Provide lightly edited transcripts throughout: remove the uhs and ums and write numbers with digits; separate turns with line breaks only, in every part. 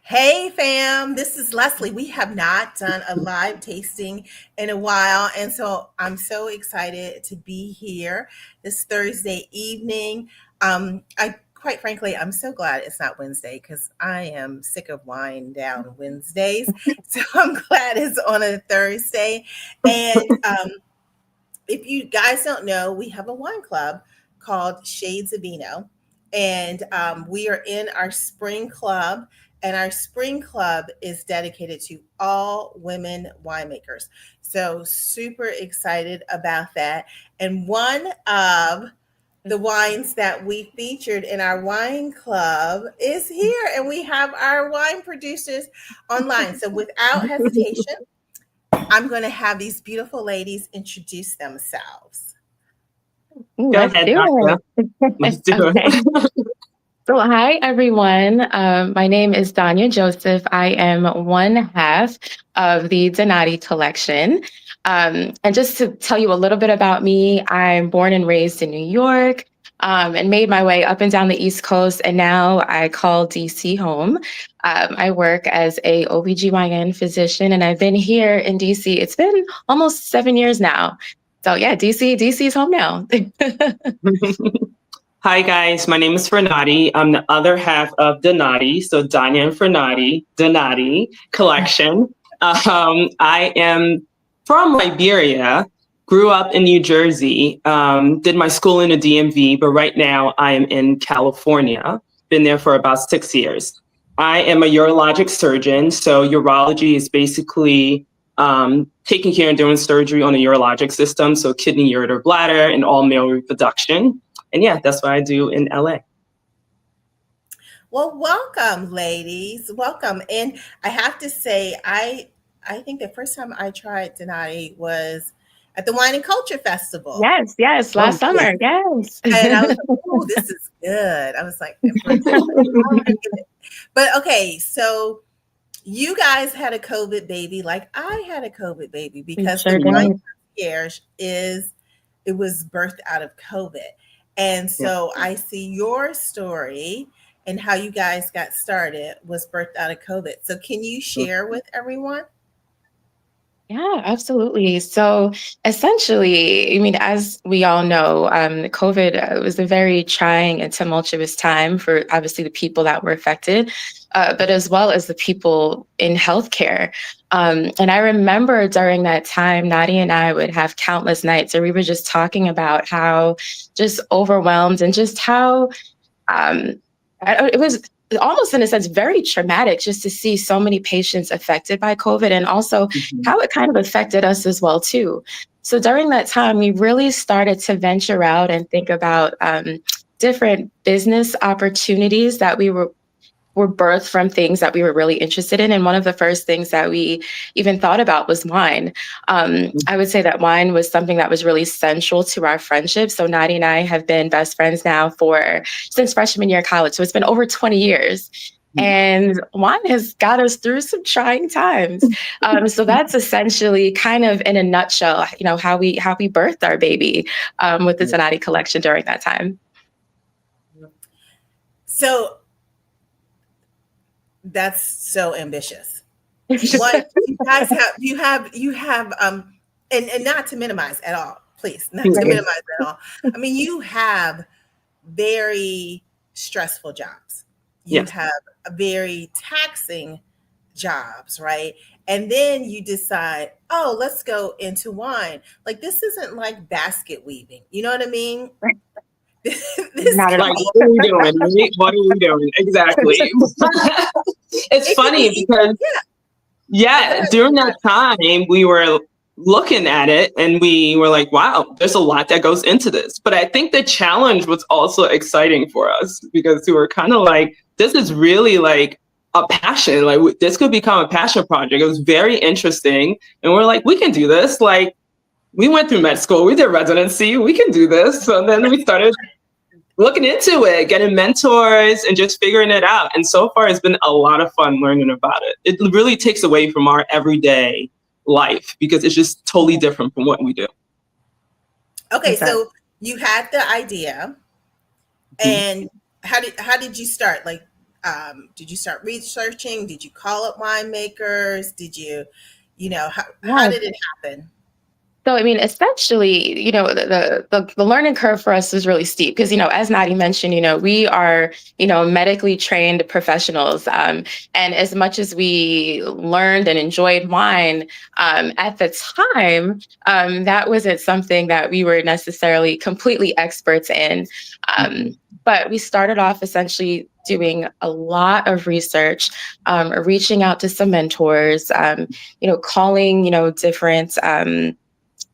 Hey fam, this is Leslie. We have not done a live tasting in a while, and so I'm so excited to be here this Thursday evening. I quite frankly, I'm so glad it's not Wednesday because I am sick of wine down Wednesdays. So I'm glad it's on a Thursday. And if you guys don't know, we have a wine club called Shades of Vino, and we are in our spring club. And our spring club is dedicated to all women winemakers. So, super excited about that. And one of the wines that we featured in our wine club is here, and we have our wine producers online. So, without hesitation, I'm going to have these beautiful ladies introduce themselves.
Go
Let's
ahead,
do
Doctor. Let's
it.
do
Okay.
it.
So, hi, everyone. My name is Dania Joseph. I am one half of the Danati Collection. And just to tell you a little bit about me, I'm born and raised in New York, and made my way up and down the East Coast. And now I call DC home. I work as a OBGYN physician, and I've been here in DC. It's been almost 7 years now. So yeah, DC's home now.
Hi, guys. My name is Fornati. I'm the other half of Danati. So Dania and Fornati, Danati Collection. I am from Liberia, grew up in New Jersey, did my school in the DMV, but right now I am in California. Been there for about 6 years. I am a urologic surgeon. So urology is basically taking care and doing surgery on the urologic system. So kidney, ureter, bladder, and all male reproduction. And yeah, that's what I do in LA.
Well, welcome, ladies. Welcome. And I have to say, I think the first time I tried Denati was at the Wine and Culture Festival.
Yes,
Oh,
last summer, yes.
And I was like, oh, this is good. I was like, for a taste, like, oh, I get it. But okay, so you guys had a COVID baby, like I had a COVID baby,
We
because the
sure
wine
did.
concierge it was birthed out of COVID. And
yeah.
so I see your story and how you guys got started was birthed out of COVID. So can you share with everyone?
Yeah, absolutely. So essentially, I mean, as we all know, COVID was a very trying and tumultuous time for obviously the people that were affected, but as well as the people in healthcare. And I remember during that time, Nadia and I would have countless nights where we were just talking about how just overwhelmed and just how it was almost in a sense very traumatic just to see so many patients affected by COVID, and also
Mhm.
how it kind of affected us as well too. So during that time, we really started to venture out and think about different business opportunities that were birthed from things that we were really interested in. And one of the first things that we even thought about was wine. I would say that wine was something that was really central to our friendship. So Nadia and I have been best friends now since freshman year of college. So it's been over 20 years. And wine has got us through some trying times. So that's essentially kind of in a nutshell, how we birthed our baby with the Danati Collection during that time.
So that's so ambitious. What you have and not to minimize at all, please, not to minimize at all. I mean, you have very stressful jobs. You
Yes.
have very taxing jobs, right? And then you decide, oh, let's go into wine. Like, this isn't like basket weaving. You know what I mean? This
Not at
can
Like,
be,
all.
what are we doing? Right? What are we doing? Exactly. It's
it can
funny
be,
because,
yeah. Oh, go
yeah,
ahead.
during that time, we were looking at it and we were like, wow, there's a lot that goes into this. But I think the challenge was also exciting for us because we were kind of like, this is really like a passion. Like, this could become a passion project. It was very interesting. And we're like, we can do this. Like, we went through med school, we did residency, we can do this. So then we started looking into it, getting mentors and just figuring it out. And so far, it's been a lot of fun learning about it. It really takes away from our everyday life because it's just totally different from what we do.
Okay,
Exactly.
so you had the idea,
Mhm.
and how did you start? Like, did you start researching? Did you call up winemakers? Did you, how
Yeah.
did it happen?
So, I mean, essentially, the learning curve for us was really steep because, as Nadi mentioned, we are, medically trained professionals. And as much as we learned and enjoyed wine at the time, that wasn't something that we were necessarily completely experts in. Um, but we started off essentially doing a lot of research, reaching out to some mentors, calling,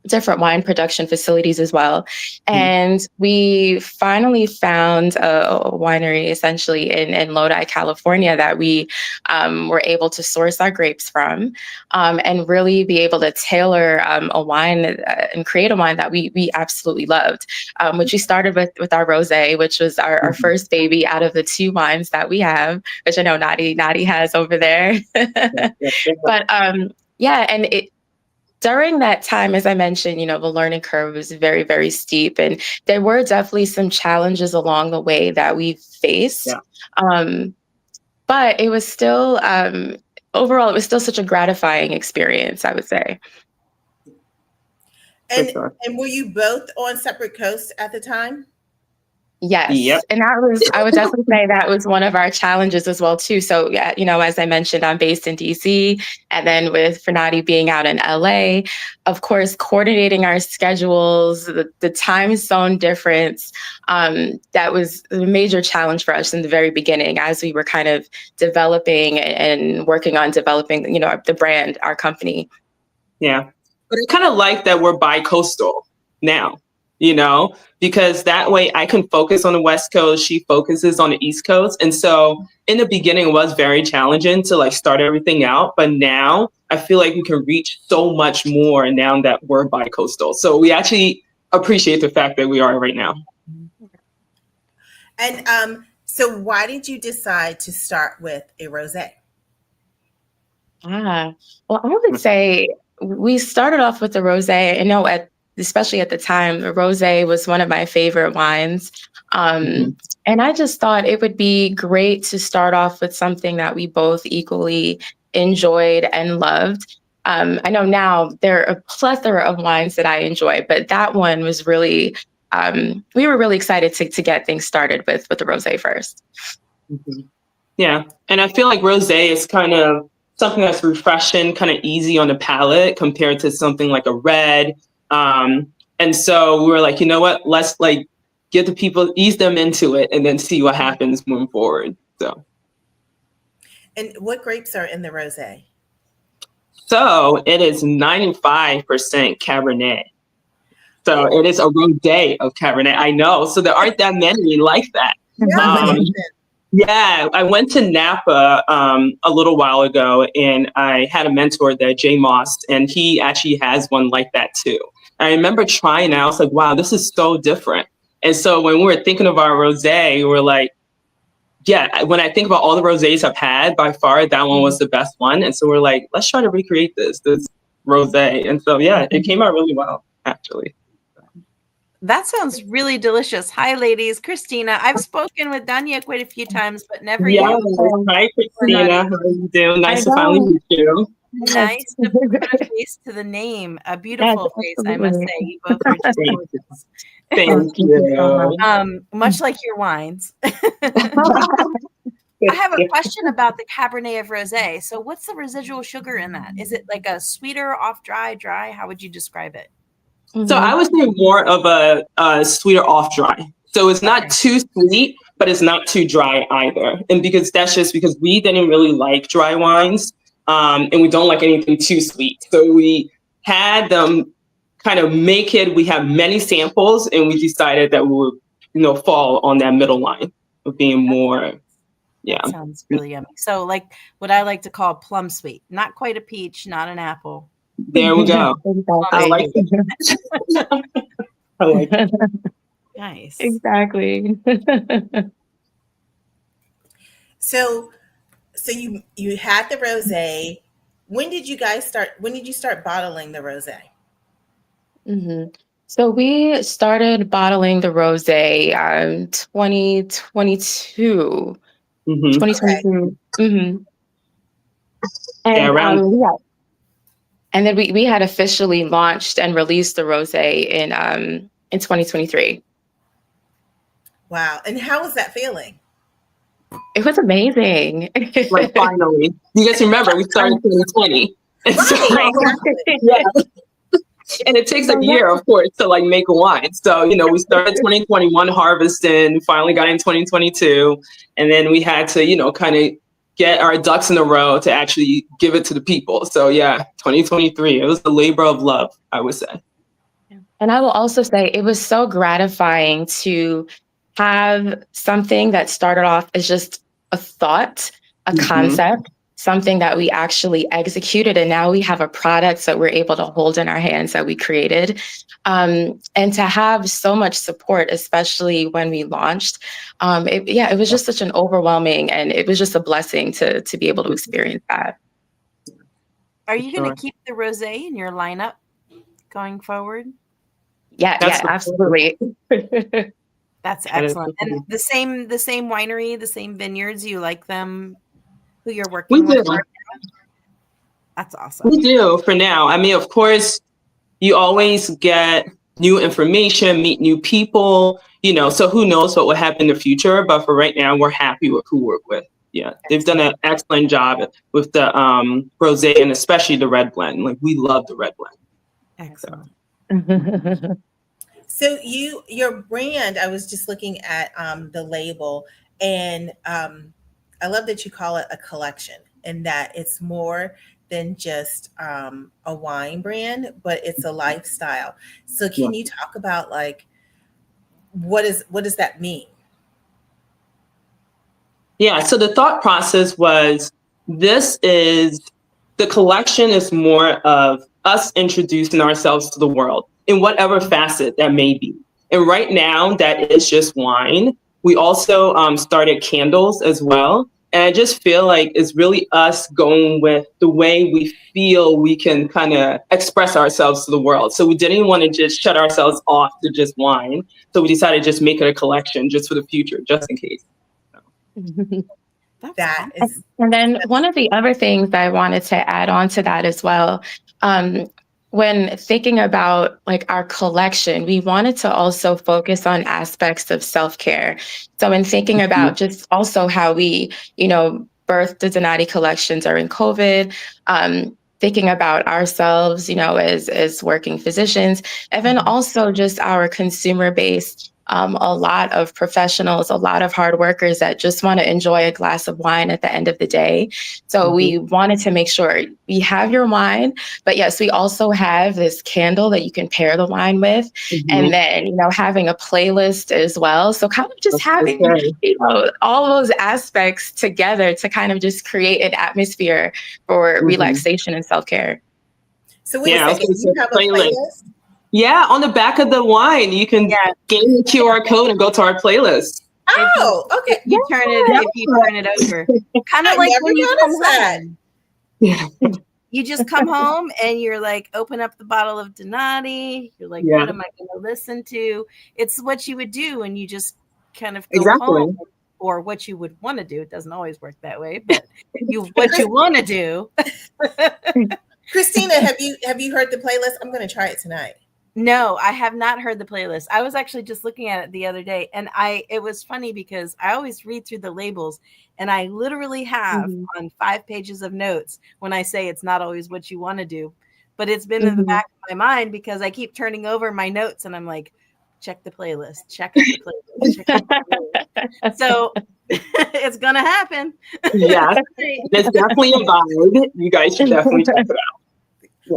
different wine production facilities as well. And we finally found a winery essentially in Lodi, California that we were able to source our grapes from and really be able to tailor a wine and create a wine that we absolutely loved, which we started with our rosé, which was our first baby out of the two wines that we have, which I know Nadi has over there. But yeah, and during that time, as I mentioned, the learning curve was very, very steep. And there were definitely some challenges along the way that we faced.
Yeah.
But it was still, overall, it was still such a gratifying experience, I would say.
And
sure.
and were you both on separate coasts at the time?
Yes.
Yep.
And that was, I would definitely say that was one of our challenges as well, too. So, yeah, as I mentioned, I'm based in DC. And then with Fornati being out in LA, of course, coordinating our schedules, the time zone difference, that was a major challenge for us in the very beginning as we were kind of developing and working on developing, the brand, our company.
Yeah. But I kind of like that we're bi-coastal now, because that way I can focus on the West Coast, she focuses on the East Coast. And so in the beginning, it was very challenging to like start everything out. But now I feel like we can reach so much more now that we're bi-coastal. So we actually appreciate the fact that we are right now.
And so why did you decide to start with a rosé?
Well, I would say we started off with the rosé. I know especially at the time, the rosé was one of my favorite wines. And I just thought it would be great to start off with something that we both equally enjoyed and loved. I know now there are a plethora of wines that I enjoy, but that one was really, we were really excited to get things started with the rosé first.
Yeah. And I feel like rosé is kind of something that's refreshing, kind of easy on the palate compared to something like a red. And so we were like, you know what, let's like get the people, ease them into it and then see what happens moving forward. So.
And what grapes are in the rosé?
So it is 95% Cabernet. So it is a rosé of Cabernet. I know. So there aren't that many like that. Yeah, I went to Napa a little while ago, and I had a mentor there, Jay Moss, and he actually has one like that too. I remember trying it. I was like, wow, this is so different. And so when we were thinking of our rosé, we were like, yeah, when I think about all the rosés I've had, by far, that one was the best one. And so we're like, let's try to recreate this rosé. And so, yeah, it came out really well, actually.
That sounds really delicious. Hi, ladies. Christina. I've spoken with Dania quite a few times, but never you.
Hi, Christina. How are you doing? Nice to finally meet you.
Nice to put a face to the name. A beautiful face, I must say. You both are just gorgeous.
Thank you.
Much like your wines. I have a question about the Cabernet of Rosé. So what's the residual sugar in that? Is it like a sweeter, off dry? How would you describe it?
So I would say more of a sweeter off dry. So it's not too sweet, but it's not too dry either. And because that's just because we didn't really like dry wines, and we don't like anything too sweet. So we had them kind of make it. We have many samples, and we decided that we would, fall on that middle line of being more. Yeah,
that sounds really yummy. So like what I like to call plum sweet, not quite a peach, not an apple.
There we go. I like it. I like it.
Nice.
Exactly.
So you had the rosé. When did you start bottling the rosé?
So we started bottling the rosé 2022.
Mm-hmm.
2022. Mm-hmm.
Yeah,
And
around.
yeah. And then we had officially launched and released the rosé in 2023.
Wow. And how was that feeling?
It was amazing.
Like finally, you guys remember we started 2020, and so
Right, exactly.
yeah, and it takes a year, of course, to like make a wine. So we started 2021 harvesting, finally got in 2022, and then we had to kind of get our ducks in a row to actually give it to the people. So yeah, 2023, it was a labor of love, I would say.
And I will also say it was so gratifying to have something that started off as just a thought, a concept, something that we actually executed. And now we have a product that we're able to hold in our hands that we created. And to have so much support, especially when we launched, it was just such an overwhelming, and it was just a blessing to be able to experience that.
Are you going to keep the rosé in your lineup going forward?
Yeah, absolutely.
That's excellent. And the same winery, the same vineyards, you like them, who you're working with right now? That's awesome.
We do for now. I mean, of course, you always get new information, meet new people, so who knows what will happen in the future. But for right now, we're happy with who we work with. Yeah, they've done an excellent job with the rosé and especially the red blend. Like, we love the red blend.
Excellent.
So your brand, I was just looking at the label, and I love that you call it a collection, and that it's more than just a wine brand, but it's a lifestyle. So can you talk about like what does that mean?
Yeah, so the thought process was the collection is more of us introducing ourselves to the world in whatever facet that may be. And right now, that is just wine. We also started candles as well. And I just feel like it's really us going with the way we feel we can kind of express ourselves to the world. So we didn't want to just shut ourselves off to just wine. So we decided to just make it a collection just for the future, just in case.
And then one of the other things that I wanted to add on to that as well, when thinking about like our collection, we wanted to also focus on aspects of self-care. So in thinking about just also how we, birthed the Danati Collection during COVID, thinking about ourselves, as working physicians, and then also just our consumer base. A lot of professionals, a lot of hard workers that just want to enjoy a glass of wine at the end of the day. So we wanted to make sure we have your wine, but yes, we also have this candle that you can pair the wine with. And then, having a playlist as well. So kind of just having, all those aspects together to kind of just create an atmosphere for relaxation and self-care.
So wait a second, you have a playlist?
Yeah, on the back of the wine, you can gain the QR code and go to our playlist.
Oh, okay.
If you turn it over, kind of like when you come home.
Yeah.
You just come home and you're like, open up the bottle of Danati. You're like, what am I going to listen to? It's what you would do, and you just kind of go home, or what you would want to do. It doesn't always work that way, but what you want to do.
Christina, have you heard the playlist? I'm going to try it tonight.
No, I have not heard the playlist. I was actually just looking at it the other day, and it was funny because I always read through the labels, and I literally have on 5 pages of notes when I say it's not always what you want to do, but it's been in the back of my mind because I keep turning over my notes and I'm like, check the playlist, check out the playlist, check out the playlist. So it's going to happen.
Yeah, it's definitely a vibe. You guys should definitely check it out.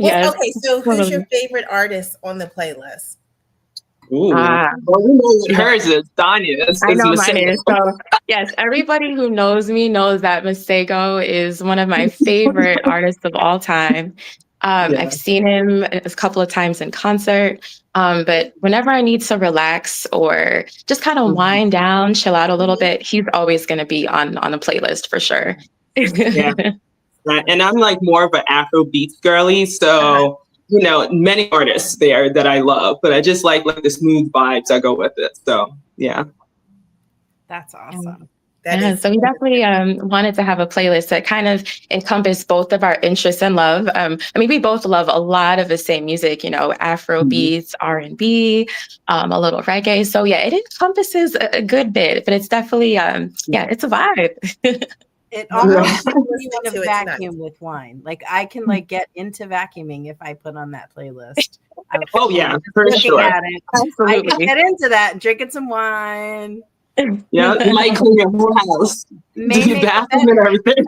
Yes. Okay, so who's your favorite artist on the playlist?
Ooh. Well, we know what hers is. Dania is.
I know mine is. So yes, everybody who knows me knows that Masego is one of my favorite artists of all time. I've seen him a couple of times in concert, but whenever I need to relax or just kind of wind down, chill out a little bit, he's always going to be on the playlist for sure.
Yeah. And I'm like more of an Afro beats girly, so many artists there that I love, but I just like the smooth vibes that go with it. So yeah,
that's awesome.
That
Yeah,
is.
so we definitely wanted to have a playlist that kind of encompassed both of our interests and love. I mean, we both love a lot of the same music, you know, Afro beats, R&B, a little reggae. So yeah, it encompasses a good bit, but it's definitely, yeah, it's a vibe.
It
Well, I'll
almost
be
makes me
listening
want
to
to
it tonight.
vacuum with wine. Like I can like get into vacuuming if I put on that playlist.
Oh yeah,
Just
for
looking
sure.
at it, I can
Absolutely.
get into that. Drinking some wine,
Yeah, you might clean your whole house, do
may
your
make it
bathroom and everything.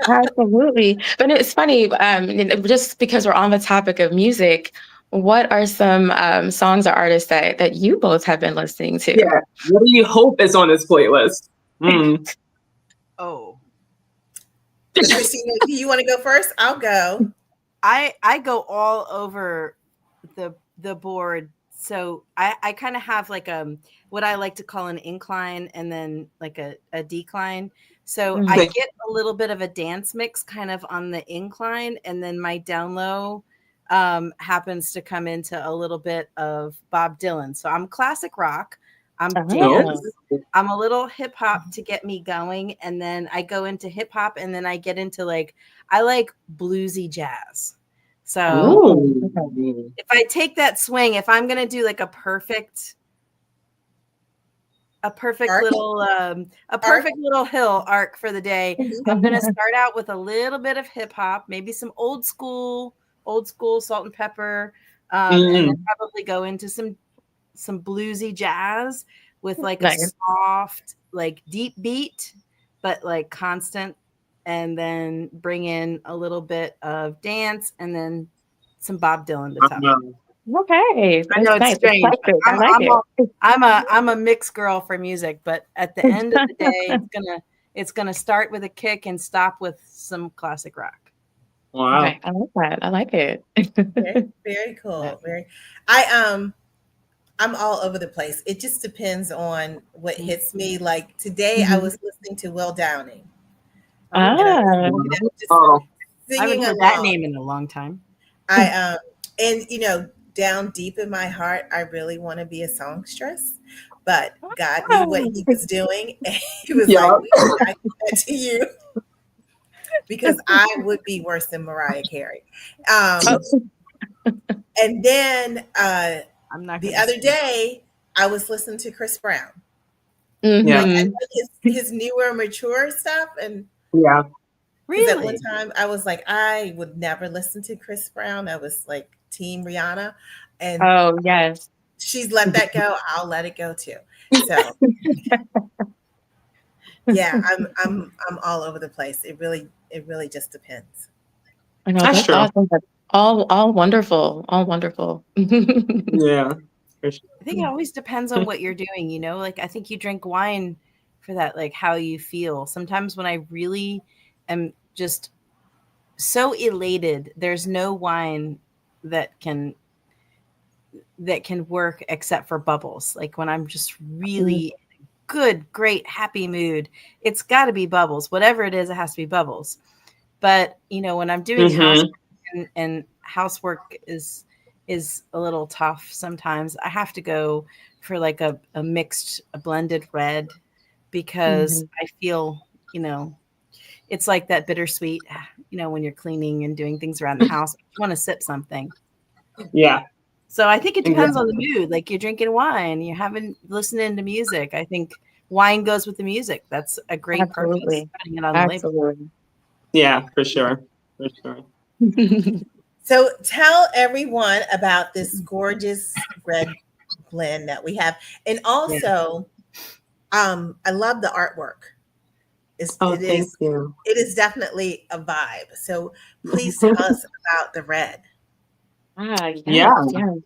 Absolutely. But it's funny, just because we're on the topic of music, what are some songs or artists that you both have been listening to?
Yeah. What do you hope is on this playlist? Mm.
Oh,
So, Christina, do you want to go first? I'll go.
I go all over the board. So I kind of have like what I like to call an incline and then like a decline. So I
Mhm.
get a little bit of a dance mix kind of on the incline, and then my down low happens to come into a little bit of Bob Dylan. So I'm classic rock, I'm
Oh.
dance, I'm a little hip hop to get me going, and then I go into hip hop, and then I get into like I like bluesy jazz. So
Oh, okay.
Ooh.
if I take that swing, if I'm gonna do like a perfect
Arc.
little hill arc for the day, I'm gonna start out with a little bit of hip hop, maybe some old school salt and pepper, and then
Mm.
probably go into some bluesy jazz with like a
Nice.
soft, like deep beat, but like constant, and then bring in a little bit of dance and then some Bob Dylan to top.
Okay,
I know
that's
it's
nice.
strange, but
Eclectic. I like it.
I'm a mixed girl for music, but at the end of the day, it's gonna start with a kick and stop with some classic rock.
Wow.
Okay, I like that. I like it.
Very, very cool. Very. I I'm all over the place. It just depends on what hits me. Like today, I
Mhm.
was listening to Will Downing,
Oh,
and I was,
Ah,
just
Oh,
I haven't
singing
heard that
along.
name in a long time.
I and down deep in my heart, I really want to be a songstress, but God knew what He was doing, and He was
yeah.
like, "We did not give that to you," because I would be worse than Mariah Carey. Um,
oh,
and then
I'm not
the
gonna
other
sing.
day, I was listening to Chris Brown.
Yeah.
Like I
mhm.
like his newer, mature stuff, and
Yeah.
because at one
Really?
time I was like, I would never listen to Chris Brown. I was like Team Rihanna, and
Oh, yes.
she's let that go. I'll let it go too. So yeah, I'm all over the place. It really just depends.
I know
That's
that's
true.
awesome. That's all wonderful. All wonderful.
Yeah. For sure.
I think it always depends on what you're doing, like I think you drink wine for that, like how you feel. Sometimes when I really am just so elated, there's no wine that can work except for bubbles. Like when I'm just
Mm,
really good, great, happy mood, it's got to be bubbles. Whatever it is, it has to be bubbles. But when I'm doing housework,
Mm-hmm.
and housework is a little tough sometimes, I have to go for like a blended red, because
mhm.
I feel, it's like that bittersweet, when you're cleaning and doing things around the house, you want to sip something.
Yeah.
So I think it depends on the
Exactly.
mood. Like you're drinking wine, you're having listening to music. I think wine goes with the music. That's a great purpose,
Absolutely.
putting it on the label.
Absolutely.
Yeah. For sure. For sure.
So tell everyone about this gorgeous red blend that we have, and
Yeah.
also, I love the artwork. It's,
Oh,
it
thank
is
you.
it is definitely a vibe. So please tell us about the red.
Ah,
Yeah.
yes, yes.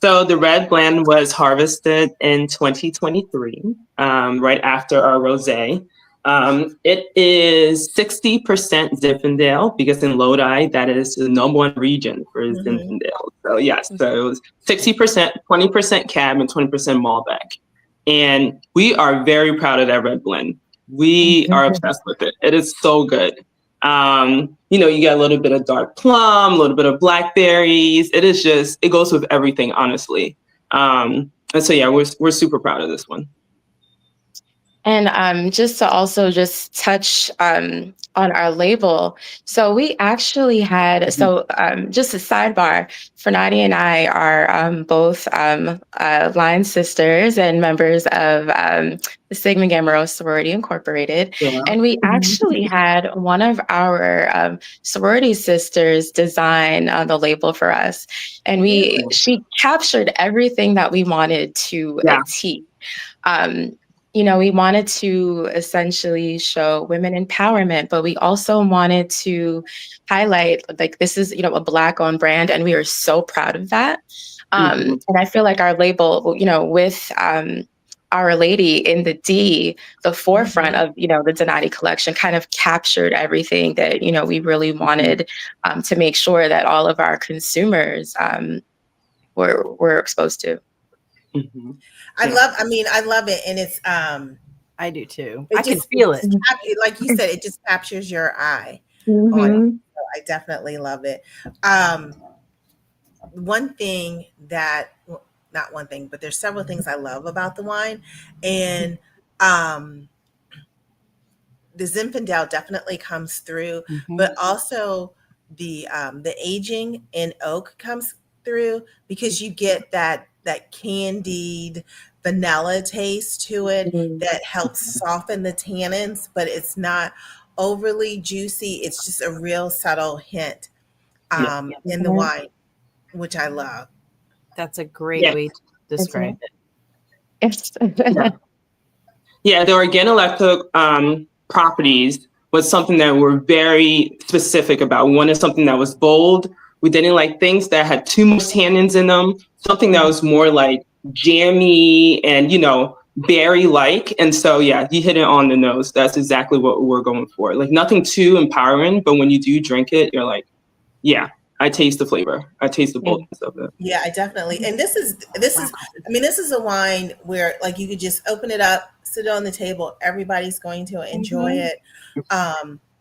So the red blend was harvested in 2023, right after our rosé. It is 60% Zinfandel because in Lodi, that is the number one region for
Hmm.
Zinfandel. So yes, so it was 60%, 20% Cab, and 20% Malbec. And we are very proud of that red blend. We are obsessed with it. It is so good. You get a little bit of dark plum, a little bit of blackberries. It goes with everything, honestly. And so yeah, we're super proud of this one.
And just to also just touch on our label. So we actually had, just a sidebar, Fornati and I are both line sisters and members of the Sigma Gamma Rho Sorority Incorporated.
Yeah.
And we actually had one of our sorority sisters design the label for us. And she captured everything that we wanted to a T. We wanted to essentially show women empowerment, but we also wanted to highlight, like, this is, a Black-owned brand, and we are so proud of that. And I feel like our label, with Our Lady in the D, the forefront of, the Danati Collection, kind of captured everything that, we really wanted to make sure that all of our consumers were exposed to.
I love it. And it's,
I do too. I can feel it.
Like you said, it just captures your eye
Mm-hmm.
on it. So I definitely love it. One thing that, well, not one thing, but there's several things I love about the wine. And the Zinfandel definitely comes through, but also the aging in oak comes through, because you get that candied vanilla taste to it that helps soften the tannins, but it's not overly juicy. It's just a real subtle hint in the wine, which I love.
That's a great way to describe
it.
Yeah, the organoleptic properties was something that we're very specific about. We wanted something that was bold. We didn't like things that had too much tannins in them, something that was more like jammy and, berry-like. And so, yeah, you hit it on the nose. That's exactly what we're going for. Like, nothing too empowering, but when you do drink it, you're like, yeah, I taste the flavor. I taste the boldness of it.
Yeah, I definitely. And this is a wine where, like, you could just open it up, sit it on the table. Everybody's going to enjoy it.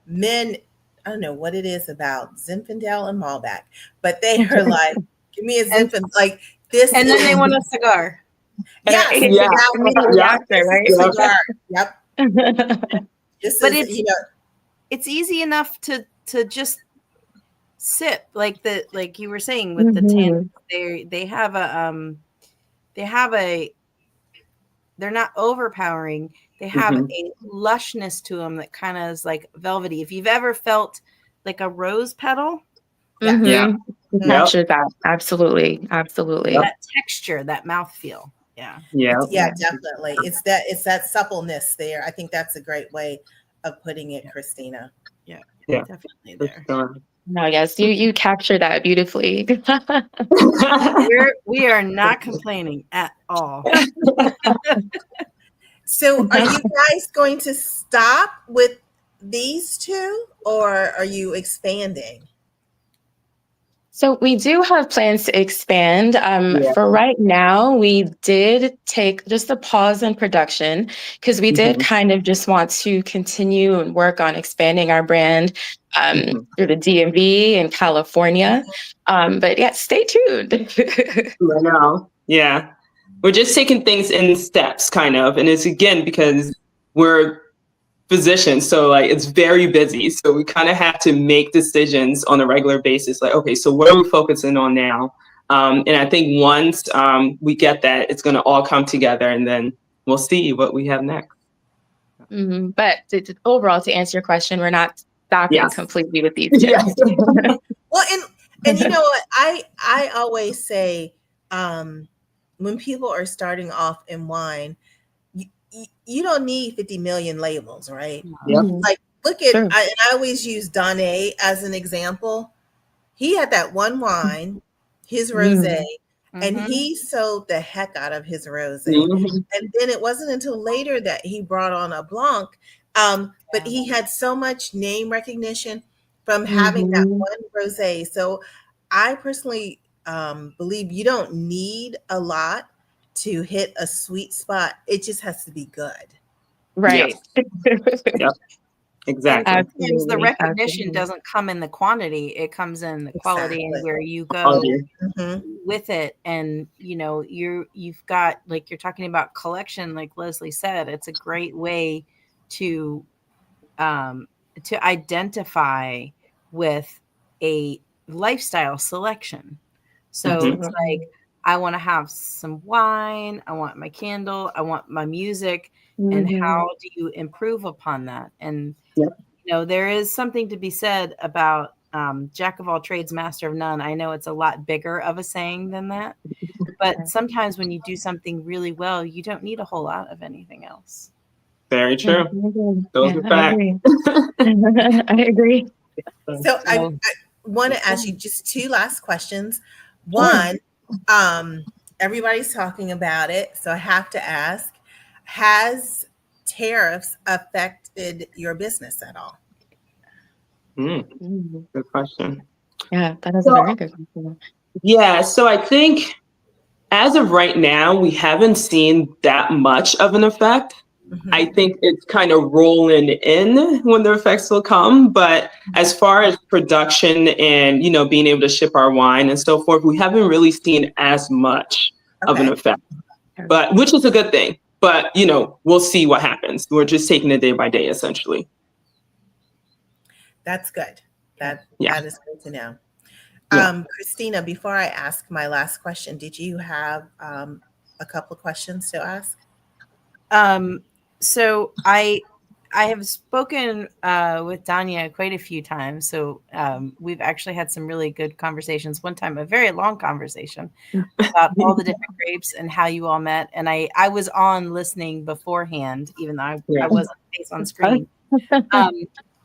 Men, I don't know what it is about Zinfandel and Malbec, but they are like, give me a Zinfandel, like this.
And then they want a cigar.
Yes, cigar. Yep.
It's easy enough to just sip, like you were saying with the tan. They're not overpowering. They have a lushness to them that kind of is like velvety. If you've ever felt like a rose petal,
captured that. Absolutely.
That texture, that mouthfeel.
Yeah, definitely. It's that suppleness there. I think that's a great way of putting it, Christina.
Yeah, definitely there.
No, yes, you capture that beautifully.
We are not complaining at all.
So are you guys going to stop with these two, or are you expanding?
So we do have plans to expand. For right now, we did take just a pause in production because we did kind of just want to continue and work on expanding our brand through the DMV in California. But yeah, stay tuned.
I know. Yeah. We're just taking things in steps, kind of. And it's, again, because we're physicians, so like it's very busy. So we kind of have to make decisions on a regular basis. Like, okay, so what are we focusing on now? And I think once we get that, it's going to all come together, and then we'll see what we have next.
But overall, to answer your question, we're not stopping completely with these two.
Well, and you know what? I always say, when people are starting off in wine, you don't need 50 million labels, right? Like, look at, I always use Dania as an example. He had that one wine, his rosé, and he sold the heck out of his rosé. And then it wasn't until later that he brought on a Blanc, but he had so much name recognition from having that one rosé. So I personally believe you don't need a lot to hit a sweet spot. It just has to be good.
Right.
Exactly.
Sometimes the
Absolutely.
recognition
Absolutely.
doesn't come in the quantity; it comes in the quality and
Exactly.
where you go
Quality.
with it. And you've got, like, you're talking about collection, like Leslie said, it's a great way to um, to identify with a lifestyle selection. So
Mhm.
it's like, I want to have some wine, I want my candle, I want my music, and
Mhm.
how do you improve upon that? And
Yep.
there is something to be said about jack of all trades, master of none. I know it's a lot bigger of a saying than that, but sometimes when you do something really well, you don't need a whole lot of anything else.
Very
Yeah,
true.
I agree.
Those
Yeah,
are
I
facts.
agree. I agree.
So I
So
want to ask you just two last questions.
Sure.
One, everybody's talking about it, so I have to ask, has tariffs affected your business at all?
Mm,
Mhm.
good question.
Yeah, that is a
So,
very good question.
yeah, so I think as of right now, we haven't seen that much of an effect. I
Mhm.
think it's kind of rolling in when the effects will come. But as far as production and, being able to ship our wine and so forth, we haven't really seen as much of an
Okay,
effect, but which is a good thing. But, we'll see what happens. We're just taking it day by day, essentially.
that's good. That
Yeah.
that is good to know.
Yeah.
Christina, before I ask my last question, did you have a couple of questions to ask?
Um, so I have spoken with Dania quite a few times. So we've actually had some really good conversations. One time, a very long conversation about all the different grapes and how you all met. And I was on listening beforehand, even though I
Yeah.
wasn't face on screen. Um,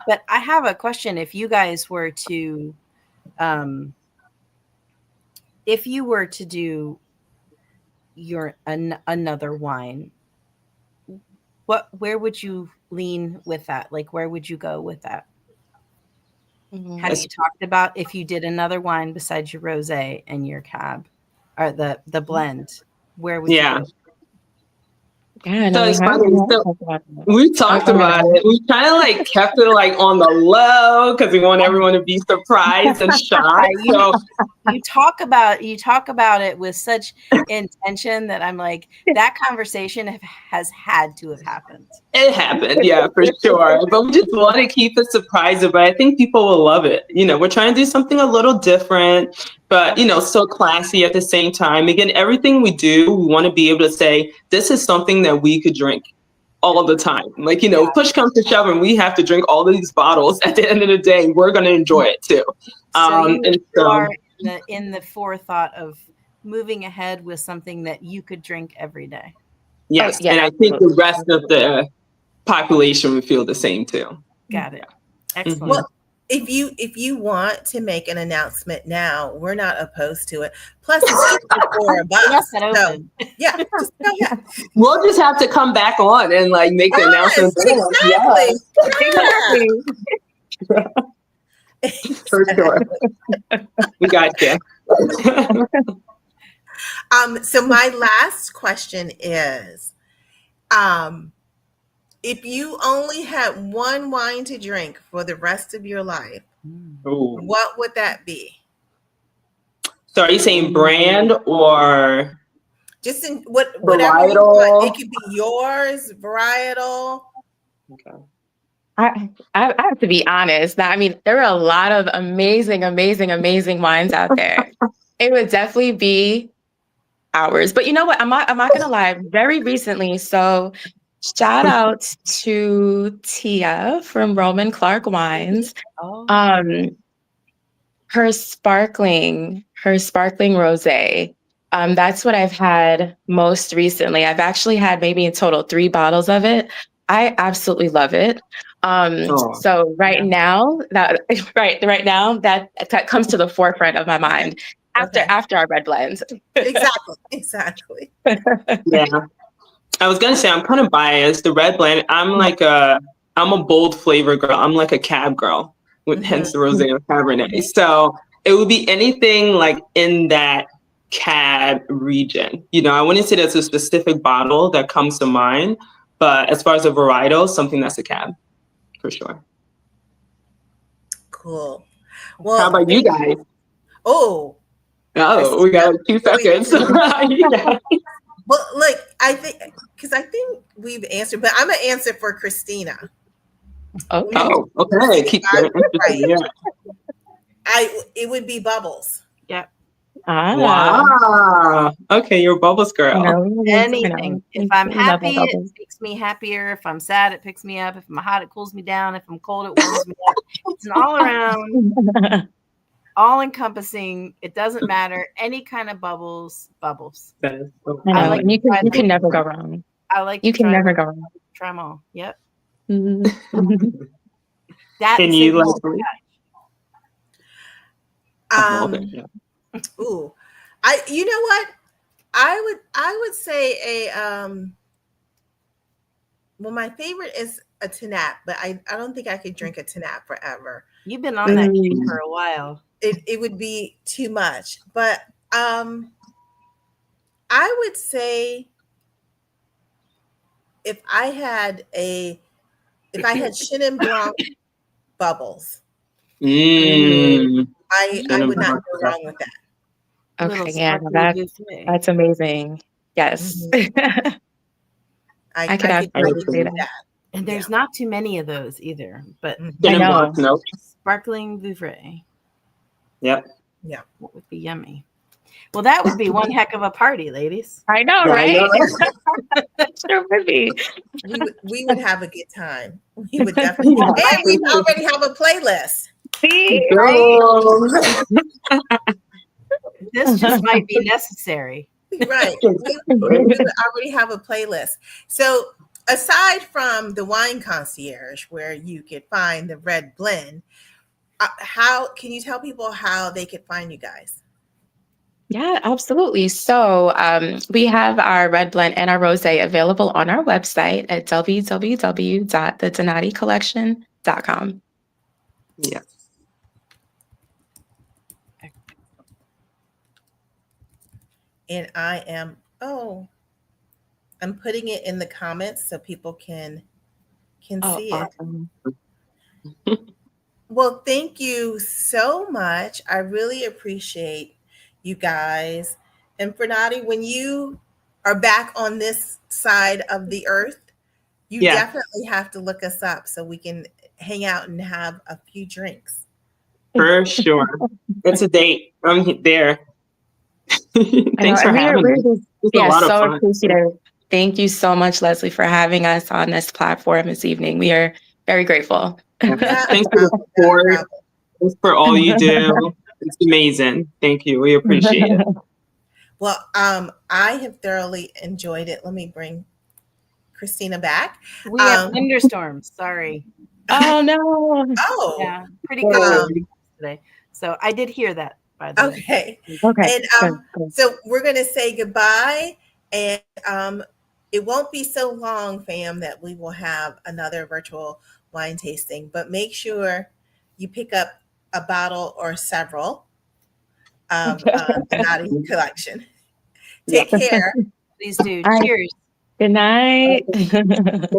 but I have a question. If you were to do another wine, where would you lean with that? Like, where would you go with that? Have
Mhm.
you talked about if you did another wine besides your rosé and your cab, or the blend, where would you
Yeah.
go?
Yeah,
So
no, we
it's
have
funny.
we have
So
talked about that.
we
Oh,
talked
go ahead.
about it. We kind of like kept it like on the low because we want everyone to be surprised and shocked.
You
So
you talk about it with such intention that I'm like, that conversation has had to have happened.
it happened, yeah, for sure. But we just want to keep it surprising. But I think people will love it. We're trying to do something a little different, but still classy at the same time. Again, everything we do, we want to be able to say this is something that we could drink all the time. Like,
Yeah.
push comes to shove and we have to drink all of these bottles. At the end of the day, we're going to enjoy it too.
So you,
And
you
so,
are in the forethought of moving ahead with something that you could drink every day.
Oh,
yes.
yeah,
And I think the
absolutely.
rest of the population would feel the same too.
Got it.
Mhm.
Excellent.
Well, if you want to make an announcement now, we're not opposed to it. Plus, it's just the four of
We left
us.
that
So
open.
yeah, just go ahead.
We'll just have to come back on and like make the
Yes,
announcement.
exactly.
Exactly.
Yeah.
For sure. We got you.
So my last question is, um, if you only had one wine to drink for the rest of your life,
Ooh.
what would that be?
So are you saying brand or
Just in whatever you want. It
varietal?
could be yours, varietal.
Okay.
I have to be honest. Now, I mean, there are a lot of amazing, amazing, amazing wines out there. It would definitely be ours. But you know what? I'm not gonna lie. Very recently, so shout out to Tia from Roman Clark Wines.
Oh,
Um, her sparkling rosé. That's what I've had most recently. I've actually had maybe in total 3 bottles of it. I absolutely love it.
Oh,
So right
yeah.
now that right now that comes to the forefront of my
Okay.
mind after
Okay.
after our red blends.
Exactly. Exactly.
yeah. I was gonna say I'm kind of biased. The red blend, I'm a bold flavor girl. I'm like a cab girl, with
Hmm.
hence the rosé and cabernet. So it would be anything like in that cab region. I wouldn't say there's a specific bottle that comes to mind, but as far as a varietal, something that's a cab. for sure.
Cool.
How
Well,
about you guys?
oh,
Oh, we got like 2 seconds. You guys.
well, look, I think we've answered, but I'm gonna answer for Christina.
Okay.
Oh, okay. Keep going.
Right.
Yeah.
It would be Bubbles.
Yep.
Wow. Okay, you're a Bubbles girl.
Anything. If I'm happy, it
Bubbles.
makes me happier. If I'm sad, it picks me up. If I'm hot, it cools me down. If I'm cold, it warms me up. It's an all around, all encompassing. It doesn't matter. Any kind of bubbles.
That is so
I know.
I like
And you
to try
can
them.
never go wrong.
I like
You
to
can
try
never
them.
go wrong.
Try them all. Yep.
Mhm.
That
Can
and
you
Save
like?
Malt.
I love it. Yeah.
Ooh, you know what? I would say well, my favorite is a Tanap, but I don't think I could drink a Tanap forever.
You've been on that kick for a while.
It would be too much. But I would say if I had Chenin Blanc Bubbles, I would not go wrong with that.
Okay, yeah, that's amazing. Yes.
I
could absolutely say that.
And there's not too many of those either. But
I know.
No.
sparkling Vouvray.
Yep.
Yeah.
That would be yummy. Well, that would be one heck of a party, ladies.
I know, right? Sure would be.
We would have a good time. We would definitely. And we already have a playlist.
See?
This just might be necessary.
Right. We would already have a playlist. So aside from the Wine Concierge, where you could find the red blend, how can you tell people how they could find you guys?
Yeah, absolutely. So we have our red blend and our rosé available on our website at www.thedanaticollection.com.
Yes.
And I'm putting it in the comments so people can see
awesome.
it. Well, thank you so much. I really appreciate you guys. And Fornati, when you are back on this side of the earth, you definitely have to look us up so we can hang out and have a few drinks.
For sure. It's a date. I'm there. Thanks for having me.
So appreciative. Thank you so much, Leslie, for having us on this platform this evening. We are very grateful.
Thanks for the support. Thanks for all you do. It's amazing. Thank you. We appreciate it.
Well, I have thoroughly enjoyed it. Let me bring Christina back.
We have thunderstorms. Sorry.
Oh no.
Oh.
Yeah. Pretty good today. So I did hear that, by the way.
Okay. And so we're gonna say goodbye. And it won't be so long, fam, that we will have another virtual wine tasting. But make sure you pick up a bottle or several of the Danati Collection. Take care.
Please do. Cheers.
Good night.
Good night.